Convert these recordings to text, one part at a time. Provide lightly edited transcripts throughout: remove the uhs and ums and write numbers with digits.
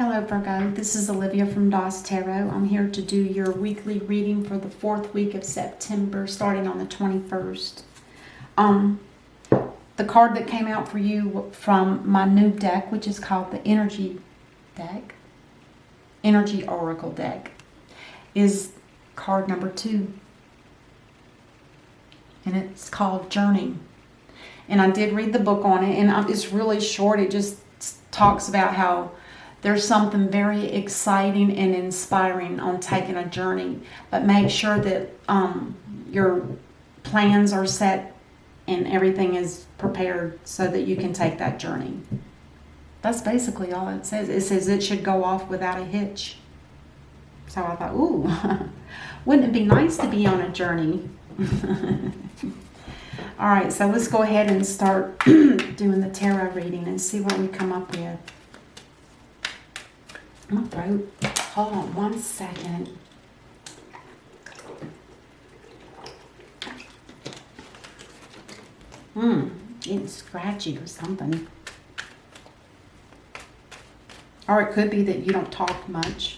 Hello Virgo, this is Olivia from DOS Tarot. I'm here to do your weekly reading for the 4th week of September, starting on the 21st. The card that came out for you from my new deck, which is called the Energy deck, Energy Oracle deck, is card number 2. And it's called Journey. And I did read the book on it, and it's really short. It just talks about how there's something very exciting and inspiring on taking a journey, but make sure that your plans are set and everything is prepared so that you can take that journey. That's basically all it says. It says it should go off without a hitch. So I thought, ooh, wouldn't it be nice to be on a journey? All right, so let's go ahead and start doing the tarot reading and see what we come up with. My throat. Hold on 1 second. Getting scratchy or something. Or it could be that you don't talk much.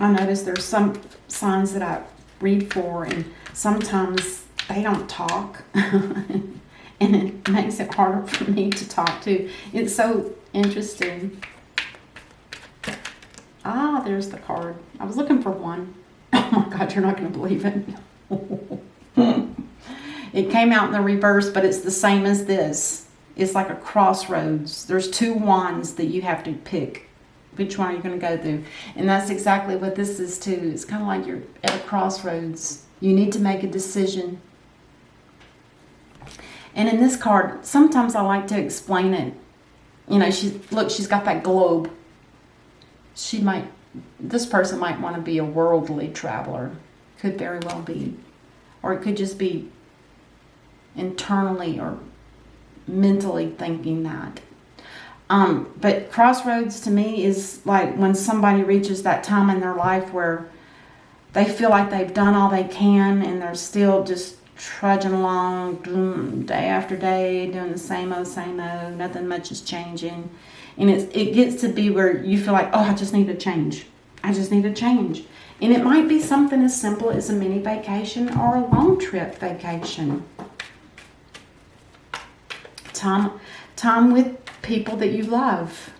I notice there's some signs that I read for, and sometimes they don't talk. And it makes it harder for me to talk too. It's so interesting. Ah, there's the card. I was looking for one. Oh my God, you're not going to believe it. It came out in the reverse, but it's the same as this. It's like a crossroads. There's 2 wands that you have to pick. Which one are you going to go through? And that's exactly what this is too. It's kind of like you're at a crossroads. You need to make a decision. And in this card, sometimes I like to explain it. You know, she's got that globe. This person might want to be a worldly traveler. Could very well be. Or it could just be internally or mentally thinking that. But crossroads to me is like when somebody reaches that time in their life where they feel like they've done all they can and they're still just trudging along day after day, doing the same old, nothing much is changing. And it gets to be where you feel like, oh, I just need to change. I just need to change. And it might be something as simple as a mini vacation or a long trip vacation. Time with people that you love.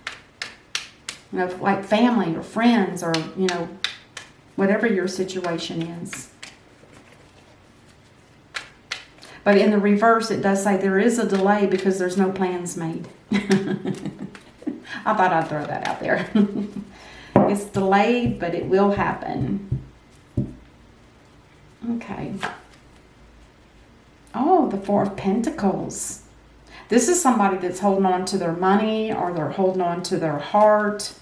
You know, like family or friends or, you know, whatever your situation is. But in the reverse, it does say there is a delay because there's no plans made. I thought I'd throw that out there. It's delayed, but it will happen. Okay. Oh, the 4 of Pentacles. This is somebody that's holding on to their money, or they're holding on to their heart,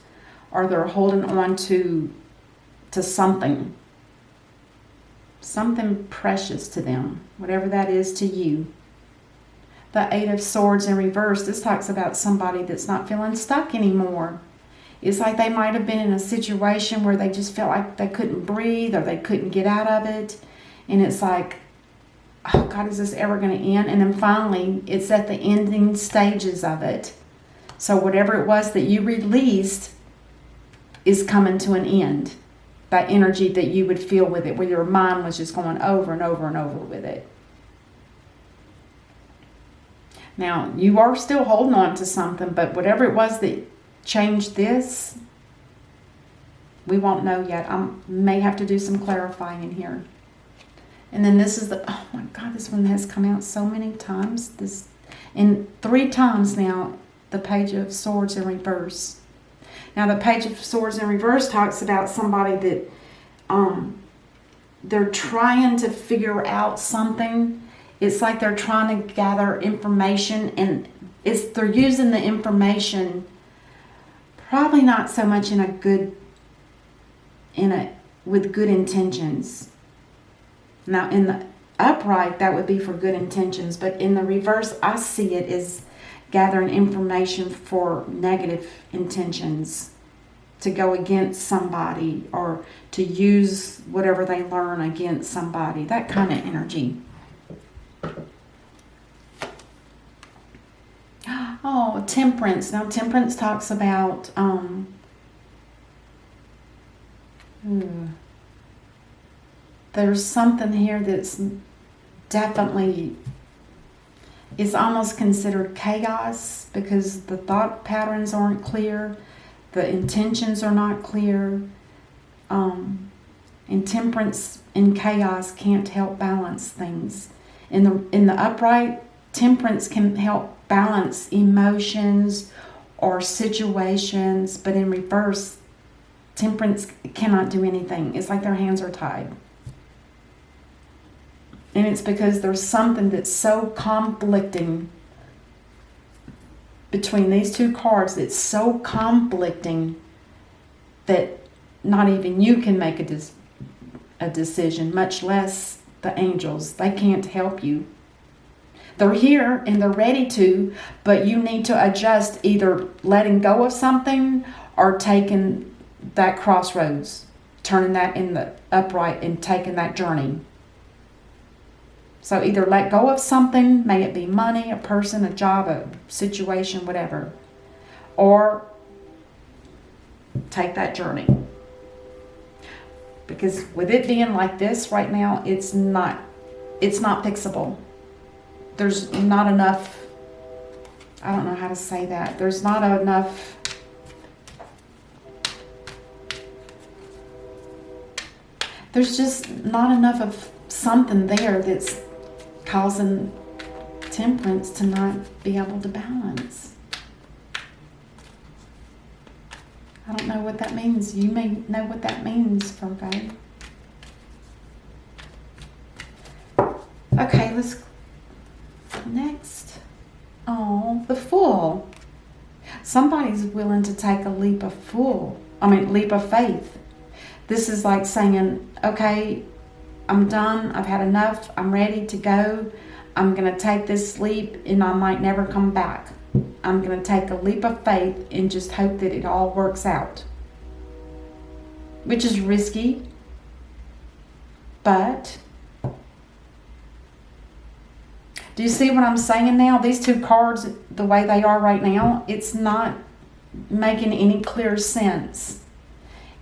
or they're holding on to something. Something precious to them, whatever that is to you. The 8 of Swords in reverse, this talks about somebody that's not feeling stuck anymore. It's like they might have been in a situation where they just felt like they couldn't breathe or they couldn't get out of it. And it's like, oh God, is this ever going to end? And then finally, it's at the ending stages of it. So whatever it was that you released is coming to an end. That energy that you would feel with it, where your mind was just going over and over and over with it. Now, you are still holding on to something, but whatever it was that changed this, we won't know yet. I may have to do some clarifying here. And then this is oh my God, this one has come out so many times. And 3 times now, the Page of Swords in reverse. Now, the Page of Swords in reverse talks about somebody that they're trying to figure out something. It's like they're trying to gather information, and they're using the information probably not so much with good intentions. Now, in the upright, that would be for good intentions, but in the reverse, I see it as gathering information for negative intentions, to go against somebody or to use whatever they learn against somebody, that kind of energy. Oh, of Temperance. Now, Temperance talks about there's something here that's definitely, it's almost considered chaos because the thought patterns aren't clear, the intentions are not clear, and Temperance in chaos can't help balance things. In the upright, Temperance can help balance emotions or situations, but in reverse, Temperance cannot do anything. It's like their hands are tied. And it's because there's something that's so conflicting between these two cards. It's so conflicting that not even you can make a decision, much less the angels. They can't help you. They're here and they're ready to, but you need to adjust, either letting go of something or taking that crossroads, turning that in the upright and taking that journey. So either let go of something, may it be money, a person, a job, a situation, whatever, or take that journey. Because with it being like this right now, it's not fixable. There's not enough, I don't know how to say that. There's not enough there's just not enough of something there that's causing Temperance to not be able to balance. I don't know what that means. You may know what that means, Virgo. Okay, let's next. Oh, the Fool. Somebody's willing to take a leap of faith. This is like saying, okay, I'm done. I've had enough. I'm ready to go. I'm going to take this leap and I might never come back. I'm going to take a leap of faith and just hope that it all works out. Which is risky. But do you see what I'm saying now? These two cards, the way they are right now, it's not making any clear sense.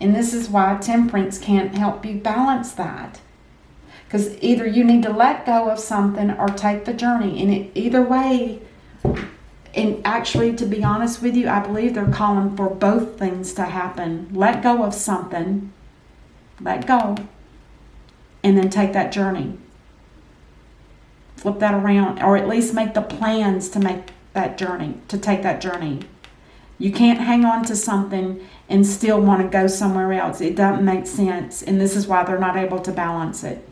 And this is why Temperance can't help you balance that. Because either you need to let go of something or take the journey. And either way, and actually, to be honest with you, I believe they're calling for both things to happen. Let go of something, let go, and then take that journey. Flip that around, or at least make the plans to make that journey, to take that journey. You can't hang on to something and still want to go somewhere else. It doesn't make sense, and this is why they're not able to balance it.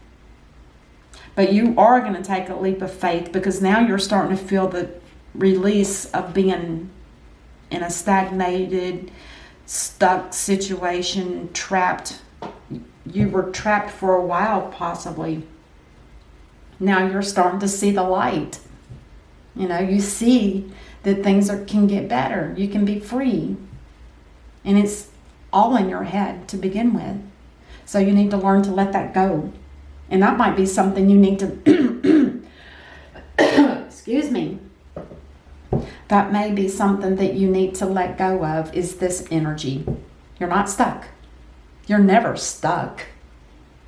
But you are going to take a leap of faith because now you're starting to feel the release of being in a stagnated, stuck situation, trapped. You were trapped for a while, possibly. Now you're starting to see the light. You know, you see that things can get better. You can be free. And it's all in your head to begin with. So you need to learn to let that go. And that might be something you need to, excuse me. That may be something that you need to let go of, is this energy. You're not stuck. You're never stuck.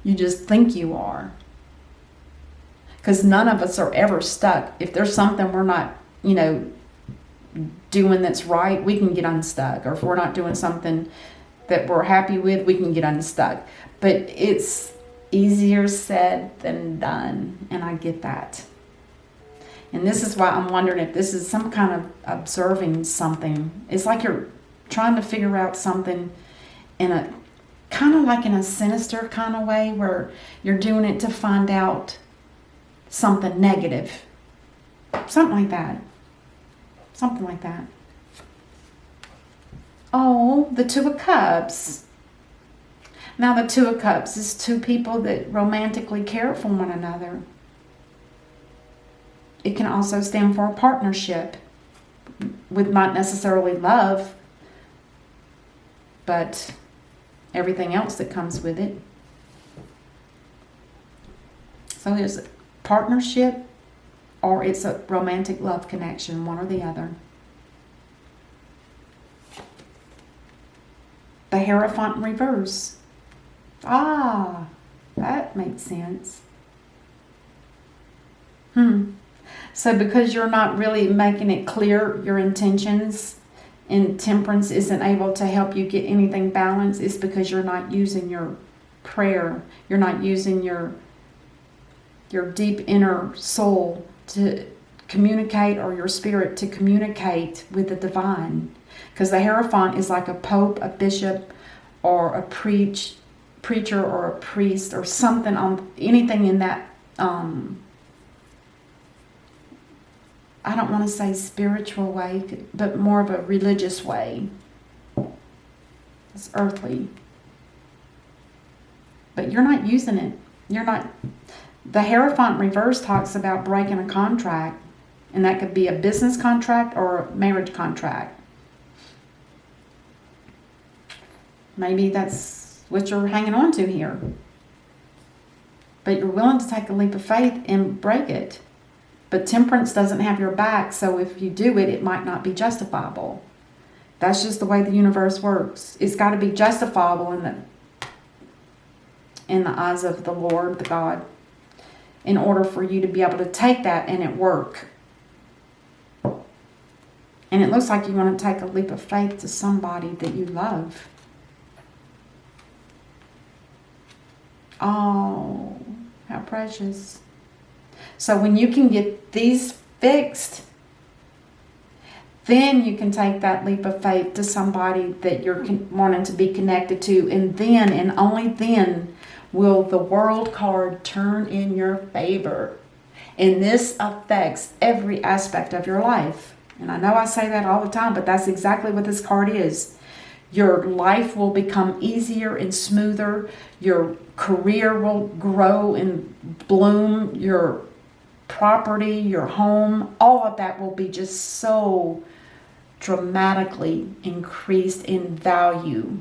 You just think you are. Because none of us are ever stuck. If there's something we're not, doing that's right, we can get unstuck. Or if we're not doing something that we're happy with, we can get unstuck. But it's easier said than done. And I get that. And this is why I'm wondering if this is some kind of observing something. It's like you're trying to figure out something in a kind of like in a sinister kind of way, where you're doing it to find out something negative. Something like that. Something like that. Oh, the Two of Cups. Now the Two of Cups is two people that romantically care for one another. It can also stand for a partnership with not necessarily love, but everything else that comes with it. So there's a partnership, or it's a romantic love connection, one or the other. the Hierophant in reverse. Ah, that makes sense. So because you're not really making it clear your intentions, and Temperance isn't able to help you get anything balanced, it's because you're not using your prayer. You're not using your deep inner soul to communicate, or your spirit to communicate with the divine. Because the Hierophant is like a pope, a bishop, or a preacher, or a priest, or something on anything in that I don't want to say spiritual way, but more of a religious way. It's earthly. But you're not using it. You're not. The Hierophant reverse talks about breaking a contract, and that could be a business contract or a marriage contract. Maybe that's what you're hanging on to here. But you're willing to take a leap of faith and break it. But Temperance doesn't have your back, so if you do it, it might not be justifiable. That's just the way the universe works. It's got to be justifiable in the eyes of the Lord, the God, in order for you to be able to take that and it work. And it looks like you want to take a leap of faith to somebody that you love. Oh, how precious. So when you can get these fixed, then you can take that leap of faith to somebody that you're wanting to be connected to. And then, and only then, will the World card turn in your favor. And this affects every aspect of your life. And I know I say that all the time, but that's exactly what this card is. Your life will become easier and smoother. Your career will grow and bloom. Your property, your home, all of that will be just so dramatically increased in value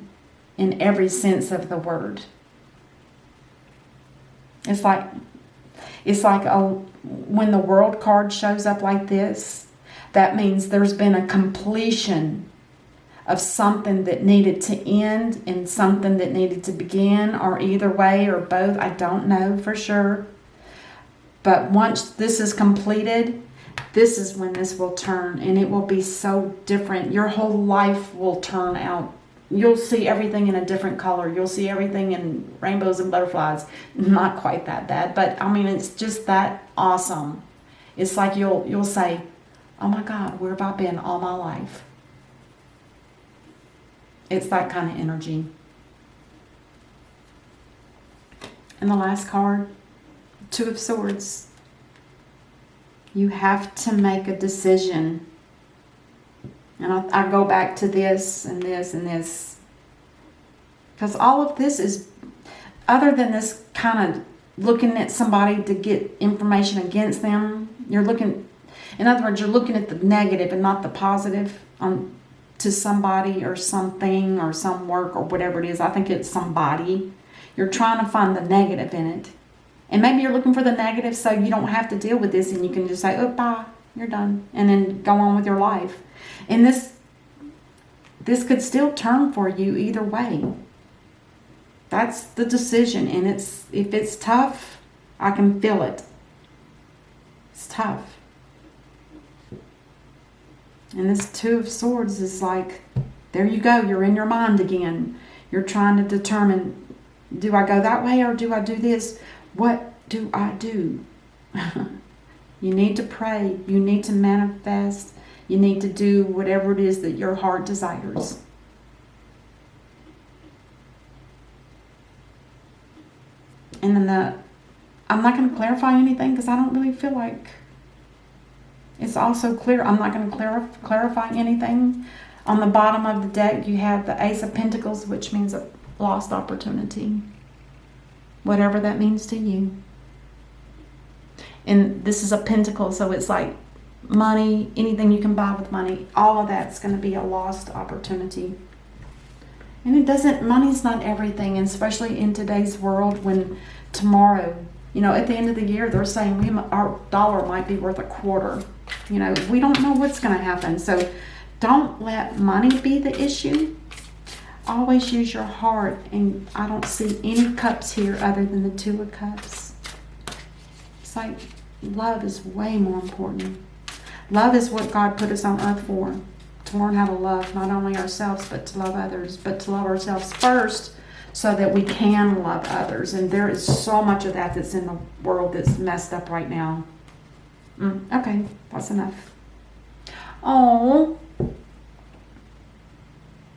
in every sense of the word. It's like when the World card shows up like this, that means there's been a completion of something that needed to end and something that needed to begin, or either way or both. I don't know for sure. But once this is completed, this is when this will turn, and it will be so different. Your whole life will turn out. You'll see everything in a different color. You'll see everything in rainbows and butterflies. Not quite that bad, but I mean, it's just that awesome. It's like you'll say, oh my God, where have I been all my life? It's that kind of energy. And the last card, Two of Swords. You have to make a decision. And I go back to this and this and this. Because all of this is, other than this kind of looking at somebody to get information against them, you're looking, in other words, you're looking at the negative and not the positive to somebody or something or some work or whatever it is. I think it's somebody. You're trying to find the negative in it. And maybe you're looking for the negative so you don't have to deal with this, and you can just say, oh, bye, you're done. And then go on with your life. And this could still turn for you either way. That's the decision. And if it's tough, I can feel it. It's tough. And this Two of Swords is like, there you go. You're in your mind again. You're trying to determine, do I go that way or do I do this? What do I do? You need to pray. You need to manifest. You need to do whatever it is that your heart desires. And then I'm not going to clarify anything because I don't really feel like it's also clear. I'm not going to clarify anything. On the bottom of the deck, you have the Ace of Pentacles, which means a lost opportunity. Whatever that means to you. And this is a pentacle, so it's like money, anything you can buy with money, all of that's going to be a lost opportunity. And money's not everything, and especially in today's world when tomorrow, at the end of the year, they're saying our dollar might be worth a quarter. We don't know what's going to happen. So don't let money be the issue. always use your heart. And I don't see any cups here other than the Two of Cups. It's like love is way more important. Love is what God put us on earth for. To learn how to love not only ourselves, but to love others. But to love ourselves first so that we can love others. And there is so much of that that's in the world that's messed up right now. Okay, that's enough. Oh,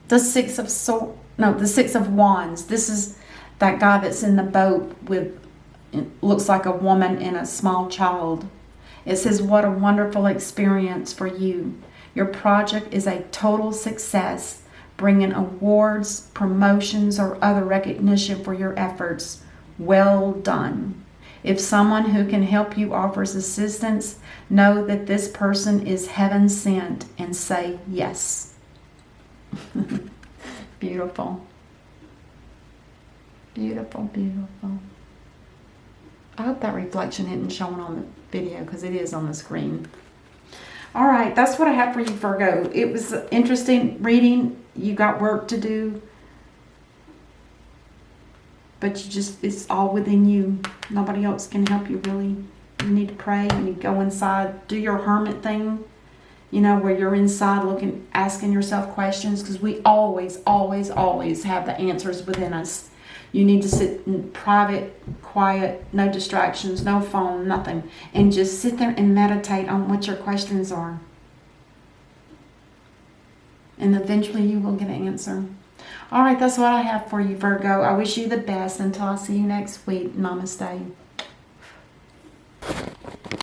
the Six of Wands. This is that guy that's in the boat with, it looks like a woman and a small child. It says, what a wonderful experience for you. Your project is a total success, bringing awards, promotions, or other recognition for your efforts. Well done. If someone who can help you offers assistance, know that this person is heaven sent and say yes. Beautiful. Beautiful, beautiful. I hope that reflection isn't showing on the video because it is on the screen. All right, that's what I have for you, Virgo. It was an interesting reading. You got work to do. But it's all within you. Nobody else can help you, really. You need to pray. You need to go inside. Do your hermit thing. You know, where you're inside looking, asking yourself questions. Because we always, always, always have the answers within us. You need to sit in private, quiet, no distractions, no phone, nothing. And just sit there and meditate on what your questions are. And eventually you will get an answer. All right, that's what I have for you, Virgo. I wish you the best until I see you next week. Namaste.